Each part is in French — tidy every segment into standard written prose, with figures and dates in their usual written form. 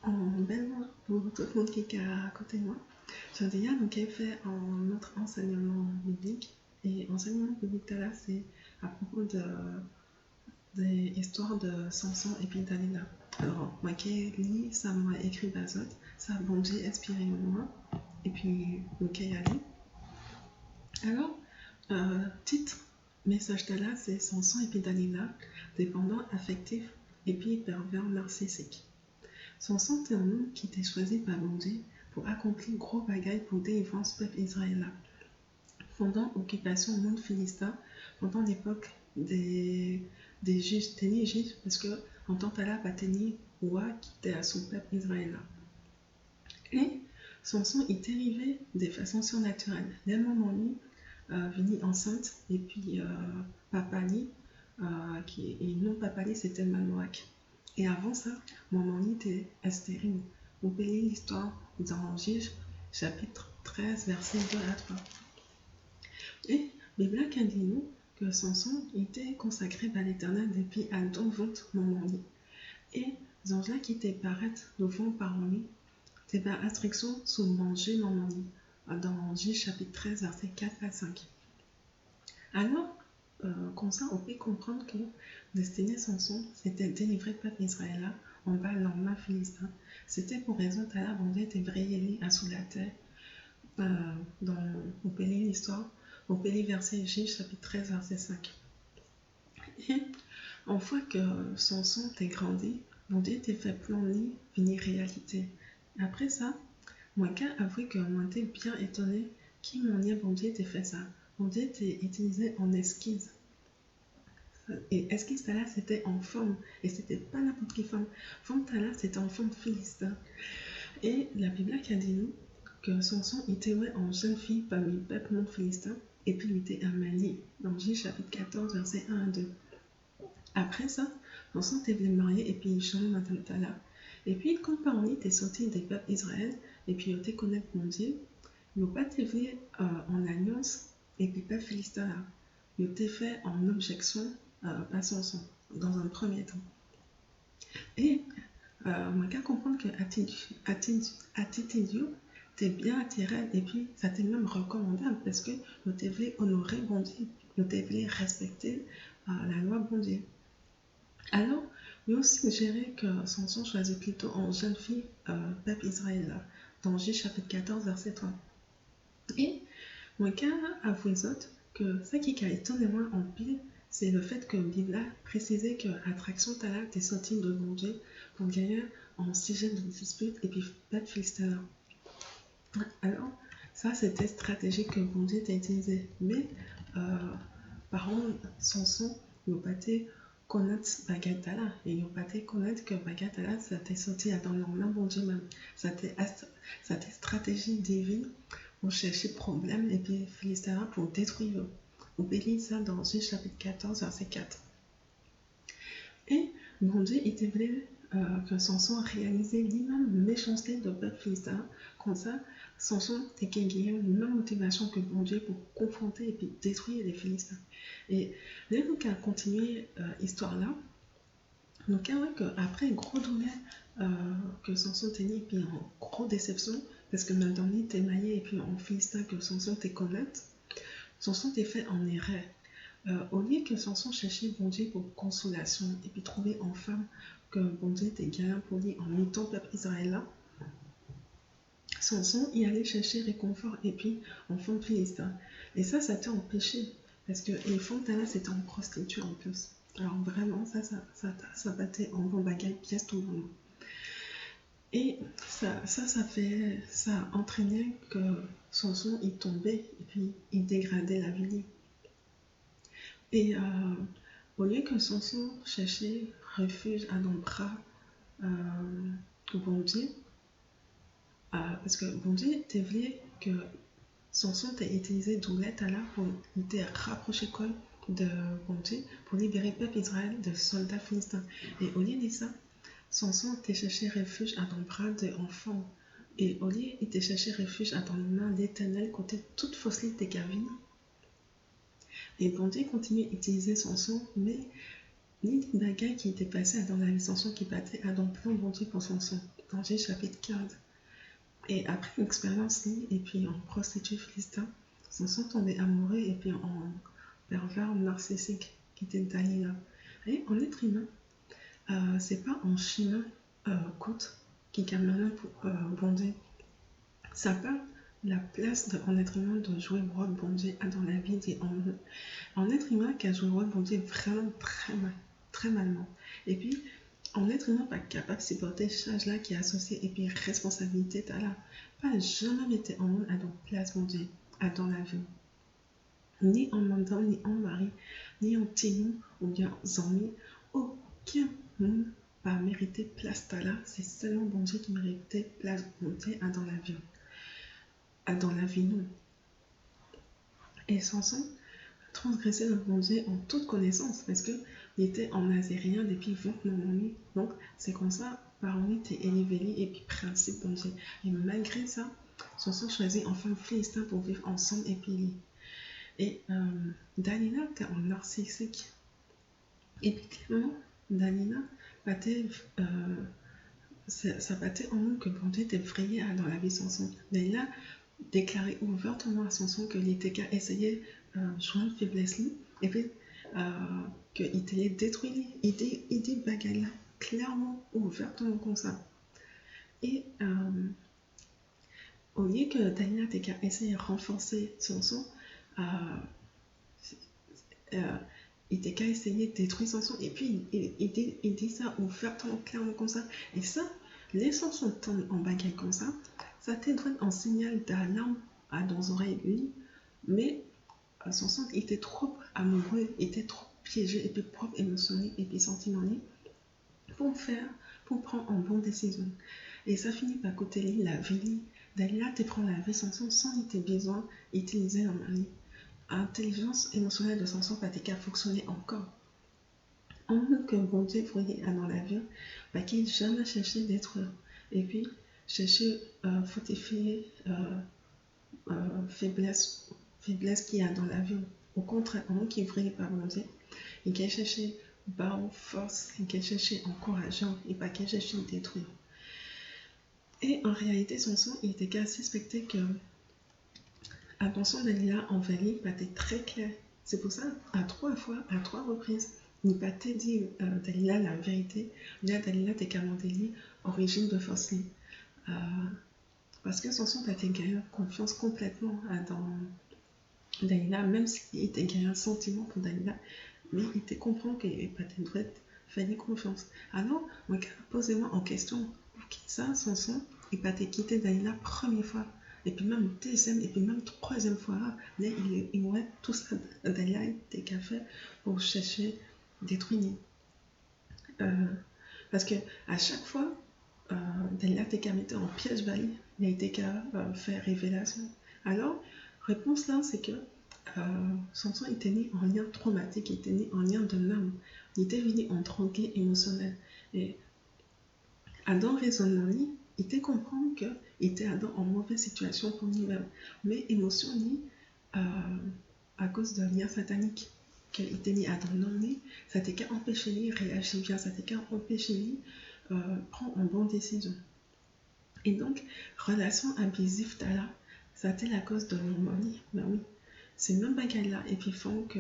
Bonjour pour tout le monde qui est à côté de moi. J'ai déjà donc fait notre enseignement biblique. Et enseignement biblique là, c'est à propos des histoires de Samson et puis Dalila. Alors, moi qui lis, ça m'a écrit Bazot, ça a bon Dieu inspiré moi. Et puis, ok, allez. Alors, titre, message de là, c'est Samson et puis Dalila, dépendant affectif et puis pervers narcissique. Samson était un homme qui était choisi par bon Dieu pour accomplir gros bagailles pour délivrer ce peuple israélien. Pendant l'occupation du monde philistin, pendant l'époque des juges, tenir juges, parce que en tant que là, pas tenir roi qui était à son peuple israélien. Et Samson était arrivé de façon surnaturelle. Dès le moment où venir enceinte, et puis Papali, et non Papali, c'était Manoach. Et avant ça, mon mari était Astérine. Vous pouvez lire l'histoire dans Juge, chapitre 13, verset 2 à 3. Et la Bible dit nous que Samson était consacré par l'Éternel depuis à ton ventre, mon mari. Et les anges-là qui étaient paraître devant par lui, c'est par instruction sur manger mon mari. Dans Juge, chapitre 13, verset 4 à 5. Alors, comme ça, on peut comprendre que destiné Samson, c'était délivrer le peuple israélien en bas de main philistin. C'était pour raison à la bande était vrayée à sous la terre. On peut lire l'histoire, on peut lire verset J, chapitre 13, verset 5. Et une fois que Samson était grandi, mon Dieu était fait planer une réalité. Après ça, moi qu'à avouer que moi j'étais bien étonné qui mon Dieu était fait ça. Mon Dieu était utilisé en esquisse. Et esquisse là, c'était en forme. Et c'était pas n'importe quelle forme. Forme là, c'était en forme philistin. Et la Bible qui a dit nous que Samson était en jeune fille parmi le peuple non philistin. Et puis il était un mali. Dans J chapitre 14, verset 1 à 2. Après ça, Samson était marié et puis il change Madame Tala. Et puis quand parmi était sorti des peuples Israël, et puis il était connaître mon Dieu, il n'a pas été en alliance et puis pas philistin là. Il était fait en objection par Samson dans un premier temps. Et on qu'à comprendre que attitude était bien attiré et puis ça était même recommandable parce que nous devons honorer bon Dieu, nous devons respecter la loi bon Dieu. Alors, il a aussi suggéré que Samson choisit plutôt en jeune fille peuple Israël dans J chapitre 14 verset 3. Et moi qu'à avouer que ça qui a étonné moi en pile, c'est le fait que Bible a précisé que l'attraction Tala était sortie de bon Dieu pour gagner en sujet de dispute et puis pas de philistin. Alors, ça c'était stratégique que bon Dieu a utilisé. Mais par contre, Samson n'a pas été connaître Bagatala et il n'a pas été connaître que Bagatala ça était sorti dans leur main bon Dieu même. Ça était stratégie divine pour chercher problème et puis Philistin pour détruire. On peut lire ça dans Juge chapitre 14 verset 4. Et bon Dieu était voulu que Samson réalisait lui-même méchanceté de peuple philistin. Comme ça, Samson était gagné une même motivation que bon Dieu pour confronter et puis détruire les Philistins. Et là, donc, à continuer l'histoire là, donc après une gros douleur que Samson tenait et puis en gros déception, parce que maintenant il était maillé et puis en Philistin que Samson était connaître, Samson était fait en erreur. Au lieu que Samson cherchait bon Dieu pour consolation et puis trouver en femme que bon Dieu était gagnant pour lui en mettant le peuple israélien, Samson y allait chercher réconfort et puis en femme philistin. Et ça t'a empêché parce que les femmes là c'était en prostituée en plus. Alors vraiment ça battait en bon bagaille pièce tout le monde. Et ça a entraîné que Samson il tombait et puis il dégradait la vie. Et au lieu que Samson cherchait refuge à nos bras bon Dieu, parce que bon Dieu était voulu que Samson ait utilisé doulette là pour te rapprocher de bon Dieu pour libérer le peuple Israël de soldats philistins. Et au lieu de ça, Samson était cherché refuge à nos bras d'enfants. Et au lieu il était cherché refuge à dans les mains d'Éternel côté toute faussité de Gavin. Et bon Dieu continue à utiliser Samson, mais ni des bagailles qui étaient passées dans la sanson qui battait à dans plein bon Dieu pour son son. Dans G chapitre 15. Et après une expérience et puis en prostituée philistin, Samson tombait amoureux et puis en pervers narcissique qui était Dalila. Et en être humain, c'est pas en chemin coûte qui caméra pour bonder. Ça part la place en être humain de jouer le rôle bondé dans la vie des hommes. En être humain qui a joué le rôle bondé vraiment très malement. Et puis, en être humain pas capable de supporter charge-là qui est associée et puis responsabilité là, pas jamais été en monde à dans place bondé dans la vie. Ni en mandant, ni en mari, ni en témoin ou bien en amis, aucun monde pas mérité place là. C'est seulement bon Dieu qui méritait place montée dans la vie. Dans la vie, non. Et Samson transgressait le bon Dieu en toute connaissance parce qu'il était en Nazérien depuis 29 ans. Donc, c'est comme ça, par on était élevé et puis principe bon Dieu. Et malgré ça, Samson choisit enfin philistin pour vivre ensemble et puis et Dalila était en narcissique. Et puis clairement, Dalila battait, ça battait en nous que bon Dieu était effrayé dans la vie de Samson. Dalila déclarait ouvertement à Samson que l'ITK essayait de joindre faiblesse lui, et puis qu'il était détruit. Il dit bagarre clairement, ouvertement comme ça. Et au lieu que Dalila essayait de renforcer Samson, ITK essayait de détruire Samson, et puis il dit ça ouvertement, clairement comme ça. Et ça, les Samson tombent en bagarre comme ça, ça t'aide en signal d'alarme dans les oreilles de lui, mais Samson était trop amoureux, était trop piégé, et puis propre émotionnel, et puis sentimental pour prendre une bonne décision. Et ça finit par coûter la vie. Dalila te prend la vie Samson sans tes besoins utilisés dans la vie. L'intelligence émotionnelle de Samson pas fonctionner encore. En même que bon Dieu voyait dans la vie, qu'il jamais cherché à détruire. Et puis, chercher à fortifier faiblesse qu'il y a dans la vie. Au contraire, un homme qui ne voulait pas bon Dieu, il qui cherché par force, il qui cherché encourageant, et pas qu'il cherché à détruire. Et en réalité, Samson, il était qu'à suspecter que l'attention de Dalila envers lui était très claire. C'est pour ça, à trois reprises, il n'a pas dit Dalila la vérité. Là, Dalila était commandé lui, origine de force. Parce que Samson a gagné confiance complètement dans Dalila, même s'il était gagné un sentiment pour Dalila, mais il te comprend qu'il n'est pas de faire confiance. Alors, posez-moi en question, pour qui ça, Samson, il n'a pas quitté Dalila la première fois, et puis même deuxième, et puis même troisième fois, mais il aurait tout ça, Dalila était qu'à faire pour chercher détruire. Parce que à chaque fois, Dalila était qu'à mettre en piège Bali, il a été qu'à faire révélation. Alors, réponse là, c'est que Samson était né en lien traumatique, il était né en lien de l'âme, il était venu en tronqué émotionnel. Et Adam raisonnement, il était comprendre qu'il était Adam en mauvaise situation pour lui-même, mais émotion, à cause de lien satanique, qu'il était né Adam non, ça t'est qu'à empêcher lui réagir bien, ça t'est qu'à empêcher lui prendre une bonne décision. Et donc, relation abusive, ça a été la cause de l'harmonie. Ben oui, c'est même bagaille là, et puis font que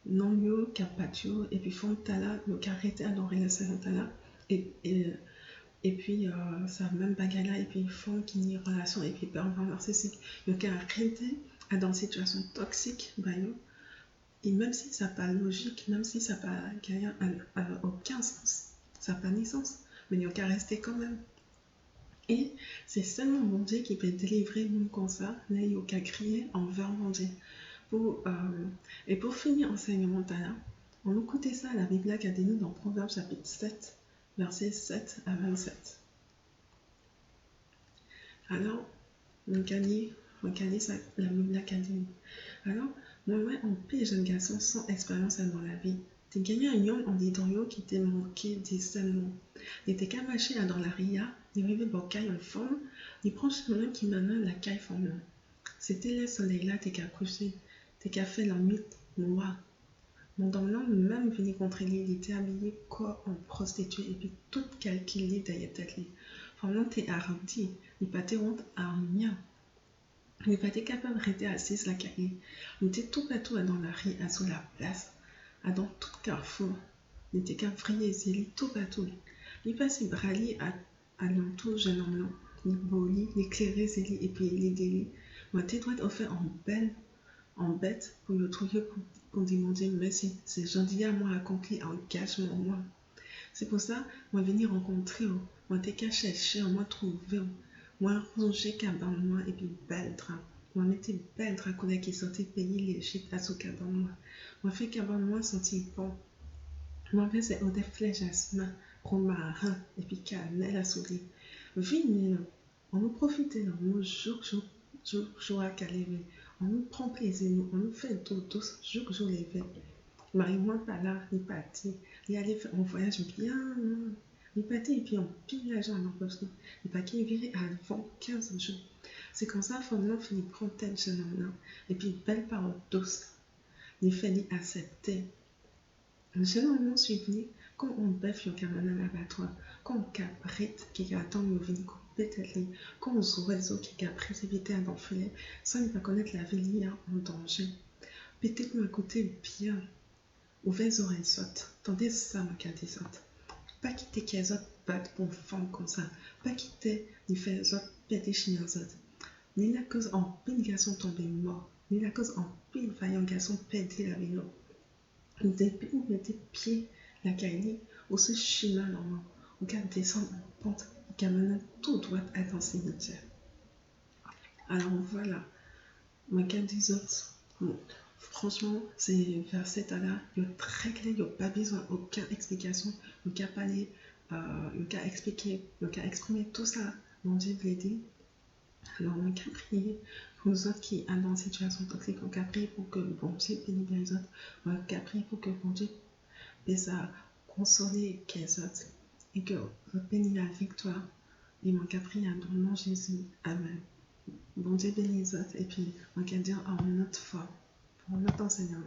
non mieux qu'à patio, et puis font que là, le arrêté à dans relation là, et puis ça même bagaille là, et puis font qu'il y ait relation, et puis pervers narcissique, le cas arrêté à dans une situation toxique, ben et même si ça n'a pas logique, même si ça n'a pas aucun sens, ça n'a pas ni sens, mais il y a qu'à rester quand même. Et c'est seulement mon Dieu qui peut délivrer nous comme ça, là il y a qu'à crier envers mon Dieu. Et pour finir enseignement là, on écoutait ça à la Bible qui a dit nous dans Proverbes chapitre 7, versets 7 à 27. Alors, on gagne ça, la Bible qui a dit. Alors, moi, on paye jeune garçon sans expérience dans la vie. T'es gagné un yon en disant qui t'est manqué discernement. Il était qu'à marcher dans la ria, il arrivait dans caille en forme, il prend chemin qui mène la caille forme. C'était le soleil là, t'es qu'à coucher, t'es qu'à faire la mythe noire. Mon dominant même venu contre lui, il était habillé quoi en prostituée et puis tout calculé derrière tête lui. Pendant t'es arrondi, il pas te honte à rien. Il pas été capable de rester assise la carrière. Il était tout partout dans la rue, à sous la place, à dans tout carrefour. Il était qu'à vriller zéli tout partout. Il passait brali à l'entour jeune homme là. Il boli, il éclairait zéli et puis il délit. Moi t'es droite offert en bête pour le trouver pour demander merci. C'est gentil à moi accompli engagement moi. C'est pour ça moi venir rencontrer moi t'es qu'à chercher moi trouver moi ronger cabane moi et puis belle drap. Moi mettez belle drap qu'on a qui sortait payer l'Égypte à sous cabane moi fait cabane moi sentir bon. Moi fait c'est eau de flèche jasmin, romarin et puis cannelle à souris. Venez on nous profite là, nous jour à calever. On nous prend plaisir, on nous fait dodo jour levé. Marie-moi pas là, il est parti. Il allait faire un voyage bien. Il est parti et puis on pille l'argent dans le poste. Il est parti virer avant 15 jours. C'est comme ça, finalement, il prend tel jeune homme-là. Et puis, belle parole douce. Il fait accepter. Le jeune homme suit venu quand on bœuf yon cameron à l'abattoir, quand on cabrite qui attend yon vini couper tête li, quand on oiseau qui a précipité à l'enfilet sans ne pas connaître la vie en danger. Peut-être m'a côté bien. Ouvez oreilles saute, tendez ça ma dit saute. Pas quitter qu'ils autres battent pour femme comme ça, pas quitter ni faire autres péter chien autres. Ni la cause en pile garçon tombé mort, ni la cause en pile vaillant garçon perdu la vie. Depuis où mettez pied la caille, ou ce chemin normand, on garde descendre en pente, qui amène tout droit à dans cimetière. Alors voilà, ma garde des autres. Bon, franchement, ces versets-là, il est très clair, il n'y a pas besoin d'aucune explication, il n'y a pas parler, il n'y a expliquer, il n'y a exprimer tout ça, mon Dieu vous l'a dit. Alors, on a prié pour nous autres qui sont dans une situation toxique, on a prié pour que le bon Dieu bénisse les autres, on a prié pour que le bon Dieu puisse consoler les autres et que bénisse la victoire. Et on a prié dans le nom de Jésus. Amen. Bon Dieu bénisse les autres et puis on a dire en notre foi pour notre enseignement.